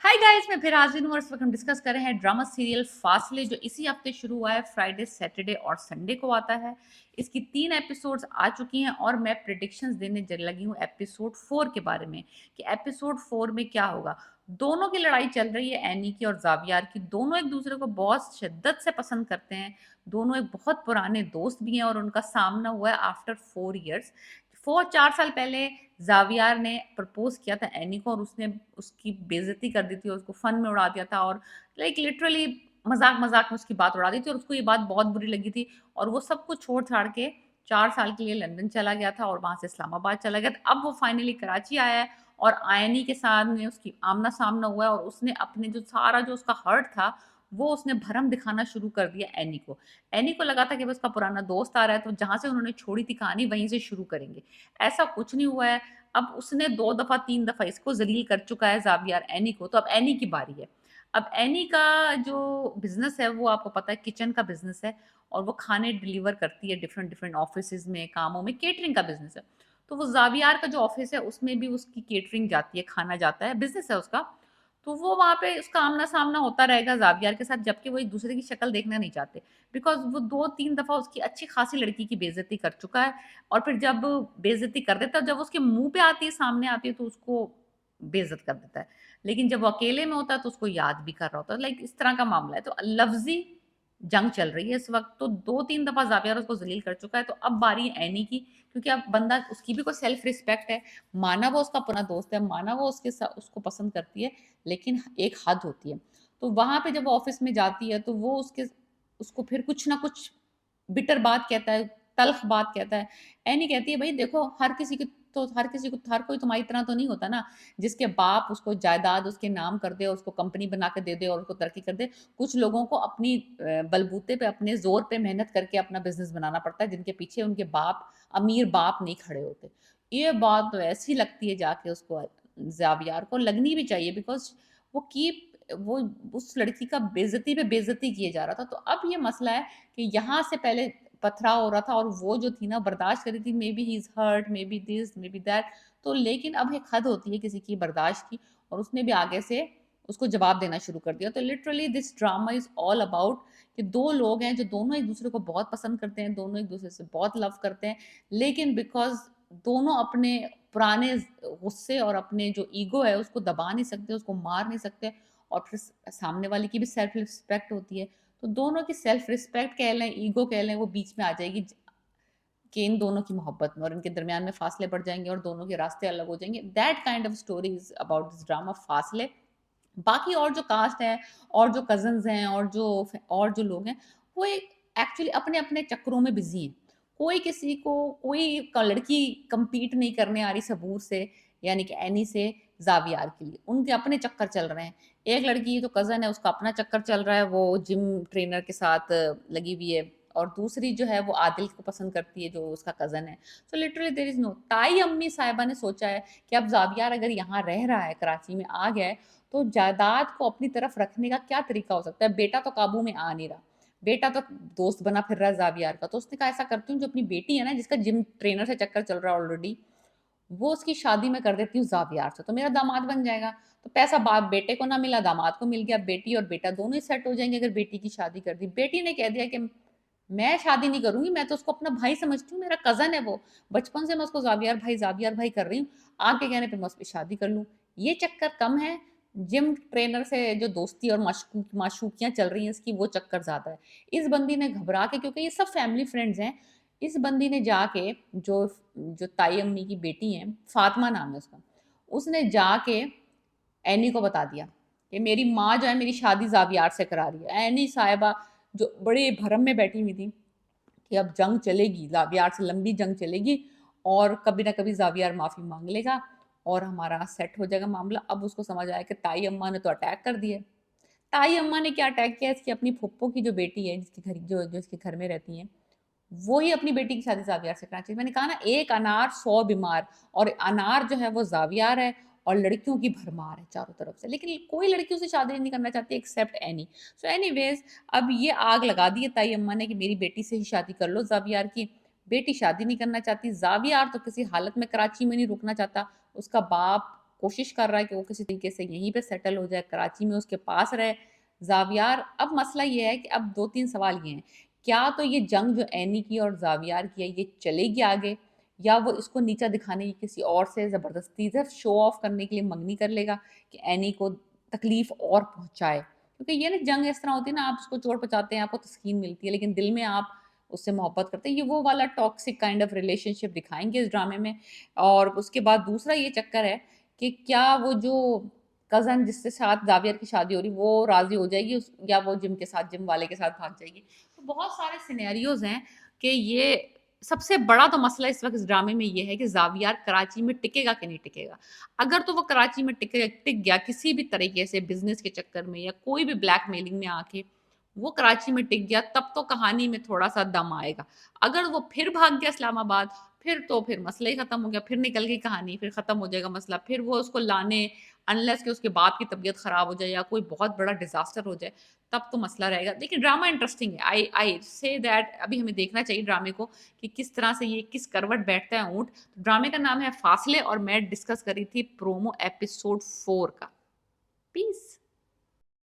Hi guys, मैं फिर हाजिर हूँ और इस वक्त हम डिस्कस कर रहे हैं ड्रामा सीरियल फासले, जो इसी हफ्ते शुरू हुआ है। फ्राइडे, सैटरडे और संडे को आता है। इसकी 3 एपिसोड्स आ चुकी हैं और मैं प्रिडिक्शंस देने लगी हूँ एपिसोड 4 के बारे में कि एपिसोड 4 में क्या होगा। दोनों की लड़ाई चल रही है, एनी की और जावियार की। दोनों एक दूसरे को बहुत शिद्दत से पसंद करते हैं। दोनों एक बहुत पुराने दोस्त भी हैं और उनका सामना हुआ है आफ्टर 4 ईयर्स। 4 साल पहले जावियार ने प्रपोज किया था एनी को और उसने उसकी बेइज्जती कर दी थी और उसको फन में उड़ा दिया था और लाइक लिटरली मजाक मजाक में उसकी बात उड़ा दी थी और उसको ये बात बहुत बुरी लगी थी। और वो सब कुछ छोड़ छाड़ के 4 साल के लिए लंदन चला गया था और वहां से इस्लामाबाद चला गया था। अब वो फाइनली कराची आया है और आयनी के साथ में उसकी आमना सामना हुआ है और उसने अपने जो सारा जो उसका हर्ट था वो उसने भरम दिखाना शुरू कर दिया एनी को। एनी को लगा था कि बस उसका पुराना दोस्त आ रहा है तो जहां से उन्होंने छोड़ी थी कहानी वहीं से शुरू करेंगे। ऐसा कुछ नहीं हुआ है। अब उसने 2 दफा 3 दफा इसको जलील कर चुका है जावियार एनी को, तो अब एनी की बारी है। अब एनी का जो बिजनेस है वो आपको पता है किचन का बिजनेस है और वो खाने डिलीवर करती है डिफरेंट डिफरेंट ऑफिस में, कामों में, केटरिंग का बिजनेस है। तो वो जावियार का जो ऑफिस है उसमें भी उसकी केटरिंग जाती है, खाना जाता है, बिजनेस है उसका। तो वो वहां पे उसका आमना सामना होता रहेगा जावियार के साथ, जबकि वो एक दूसरे की शक्ल देखना नहीं चाहते। बिकॉज वो 2 3 दफा उसकी अच्छी खासी लड़की की बेइज्जती कर चुका है और फिर जब बेइज्जती कर देता है, जब उसके मुंह पे आती है, सामने आती है, तो उसको बेइज्जत कर देता है। लेकिन जब वो अकेले में होता है तो उसको याद भी कर रहा होता है। लाइक इस तरह का मामला है। तो लफ्जी जंग चल रही है इस वक्त। तो 2 3 दफा जावियर उसको जलील कर चुका है। तो अब बारी है एनी की, क्योंकि अब बंदा, उसकी भी कोई सेल्फ रिस्पेक्ट है। माना वो उसका अपना दोस्त है, माना वो उसको पसंद करती है, लेकिन एक हद होती है। तो वहां पे जब ऑफिस में जाती है तो वो उसको फिर कुछ ना कुछ बिटर बात कहता है, तल्ख बात कहता है। एनी कहती है, भाई देखो, हर कोई तुम्हारी तरह तो नहीं होता ना, जिसके बाप उसको जायदाद उसके नाम कर दे, उसको कंपनी बना के दे दे और उसको तरक्की कर दे। कुछ लोगों को अपनी बलबूते पे, अपने जोर पे मेहनत करके अपना बिजनेस बनाना पड़ता है, जिनके पीछे उनके बाप, अमीर बाप नहीं खड़े होते। ये बात तो ऐसी लगती है जाके उसको, जावियार को लगनी भी चाहिए, बिकॉज वो की वो उस लड़की का बेइज्जती पे बेइज्जती किए जा रहा था। तो अब ये मसला है कि यहाँ से पहले पथराव हो रहा था और वो जो थी ना बर्दाश्त करी थी, maybe he is hurt, maybe this, maybe that. तो लेकिन अब एक हद होती है किसी की बर्दाश्त की, और उसने भी आगे से उसको जवाब देना शुरू कर दिया। तो literally this drama is all about कि दो लोग हैं जो दोनों एक दूसरे को बहुत पसंद करते हैं, दोनों एक दूसरे से बहुत लव करते हैं, लेकिन बिकॉज दोनों अपने पुराने गुस्से और अपने जो ईगो है उसको दबा नहीं सकते, उसको मार नहीं सकते, और फिर सामने वाले की भी सेल्फ रिस्पेक्ट होती है। तो दोनों की सेल्फ रिस्पेक्ट कह लें, ईगो कह लें, वो बीच में आ जाएगी कि इन दोनों की मोहब्बत में, और इनके दरमियान में फासले पड़ जाएंगे और दोनों के रास्ते अलग हो जाएंगे। That kind of story is about this drama फासले। बाकी और जो कास्ट है और जो कजन्स हैं और जो लोग हैं, वो एक एक्चुअली अपने अपने चक्करों में बिजी हैं। कोई किसी को, लड़की compete नहीं करने आ रही सबूर से, यानी कि एनी से, जावियार के लिए उनके अपने चक्कर चल रहे हैं। एक लड़की जो कजन है उसका अपना चक्कर चल रहा है, वो जिम ट्रेनर के साथ लगी हुई है, और दूसरी जो है वो आदिल को पसंद करती है जो उसका कजन है। So literally there is no. ताई अम्मी साहिबा ने सोचा है कि अब जावियार अगर यहाँ रह रहा है, कराची में आ गया है, तो जायदाद को अपनी तरफ रखने का क्या तरीका हो सकता है। बेटा तो काबू में आ नहीं रहा, बेटा तो दोस्त बना फिर रहा है जावियार का। तो उसने कहा ऐसा करती हूँ, जो अपनी बेटी है ना, जिसका जिम ट्रेनर से चक्कर चल रहा है ऑलरेडी, वो उसकी शादी में कर देती हूँ जावियार से, तो मेरा दामाद बन जाएगा। तो पैसा बाप बेटे को ना मिला, दामाद को मिल गया। बेटी और बेटा दोनों ही सेट हो जाएंगे अगर बेटी की शादी कर दी। बेटी ने कह दिया कि मैं शादी नहीं करूंगी, मैं तो उसको अपना भाई समझती हूँ, मेरा कजन है वो, बचपन से मैं उसको जावियार भाई कर रही हूँ, आपके कहने पे मैं उस पर शादी कर लूँ। ये चक्कर कम है, जिम ट्रेनर से जो दोस्ती और माशूकियां चल रही हैं इसकी, वो चक्कर ज्यादा है। इस बंदी ने घबरा के, क्योंकि ये सब फैमिली फ्रेंड्स हैं, इस बंदी ने जाके, जो जो ताई अम्मी की बेटी है, फातिमा नाम है उसका, उसने जाके एनी को बता दिया कि मेरी माँ जो है मेरी शादी जावियार से करा रही है। एनी साहिबा जो बड़े भरम में बैठी हुई थी कि अब जंग चलेगी, जावियार से लंबी जंग चलेगी, और कभी ना कभी जावियार माफी मांग लेगा और हमारा सेट हो जाएगा मामला। अब उसको समझ आया कि ताई अम्मा ने तो अटैक कर दिया। ताई अम्मा ने क्या अटैक किया, इसकी अपनी फुप्पो की जो बेटी है, जिसके घर जो इसके घर में रहती है, वो ही अपनी बेटी की शादी जावियार से कराना चाहिए। मैंने कहा ना, एक अनार 100 बीमार, और अनार जो है वो जावियार है और लड़कियों की भरमार है चारों तरफ से, लेकिन कोई लड़कियों से शादी नहीं करना चाहती एक्सेप्ट एनी। सो एनीवेज, अब ये आग लगा दी है ताई अम्मा ने कि मेरी बेटी से ही शादी कर लो जावियार की। बेटी शादी नहीं करना चाहती, जावियार तो किसी हालत में कराची में नहीं रुकना चाहता, उसका बाप کوشش کر رہا ہے کہ وہ کسی طریقے سے یہیں پہ سیٹل ہو جائے، کراچی میں اس کے پاس رہے زاویار۔ اب مسئلہ یہ ہے کہ اب 2-3 سوال یہ ہیں، کیا تو یہ جنگ جو اینی کی اور زاویار کی ہے یہ چلے گی آگے، یا وہ اس کو نیچا دکھانے کی کسی اور سے زبردستی صرف شو آف کرنے کے لیے منگنی کر لے گا کہ اینی کو تکلیف اور پہنچائے؟ کیونکہ یہ نا جنگ اس طرح ہوتی ہے نا، آپ اس کو چوٹ پہنچاتے ہیں، آپ کو تسکین ملتی ہے، لیکن دل میں آپ اس سے محبت کرتے ہیں۔ یہ وہ والا ٹاکسک کائنڈ آف ریلیشن شپ دکھائیں گے اس ڈرامے میں۔ اور اس کے بعد دوسرا یہ چکر ہے کہ کیا وہ جو کزن جس کے ساتھ زاویہ کی شادی ہو رہی وہ راضی ہو جائے گی یا وہ جم کے ساتھ، جم والے کے ساتھ بھاگ جائے گی؟ تو بہت سارے سینیریوز ہیں کہ یہ سب سے بڑا تو مسئلہ اس وقت اس ڈرامے میں یہ ہے کہ زاویار کراچی میں ٹکے گا کہ نہیں ٹکے گا۔ اگر تو وہ کراچی میں ٹک گیا کسی بھی طریقے سے، بزنس کے چکر میں یا کوئی بھی بلیک میلنگ میں آ کے وہ کراچی میں ٹک گیا، تب تو کہانی میں تھوڑا سا دم آئے گا۔ اگر وہ پھر بھاگ گیا اسلام آباد، پھر مسئلہ ہی ختم ہو گیا، پھر نکل گئی کہانی، پھر ختم ہو جائے گا مسئلہ، پھر وہ اس کو لانے انلیس کہ اس کے باپ کی طبیعت خراب ہو جائے یا کوئی بہت بڑا ڈیزاسٹر ہو جائے، تب تو مسئلہ رہے گا۔ لیکن ڈرامہ انٹرسٹنگ ہے، آئی سے دیٹ ابھی ہمیں دیکھنا چاہیے ڈرامے کو کہ کس طرح سے یہ کس کروٹ بیٹھتا ہے اونٹ۔ ڈرامے کا نام ہے فاصلے، اور میں ڈسکس کری تھی پرومو ایپیسوڈ 4 کا۔ پیس۔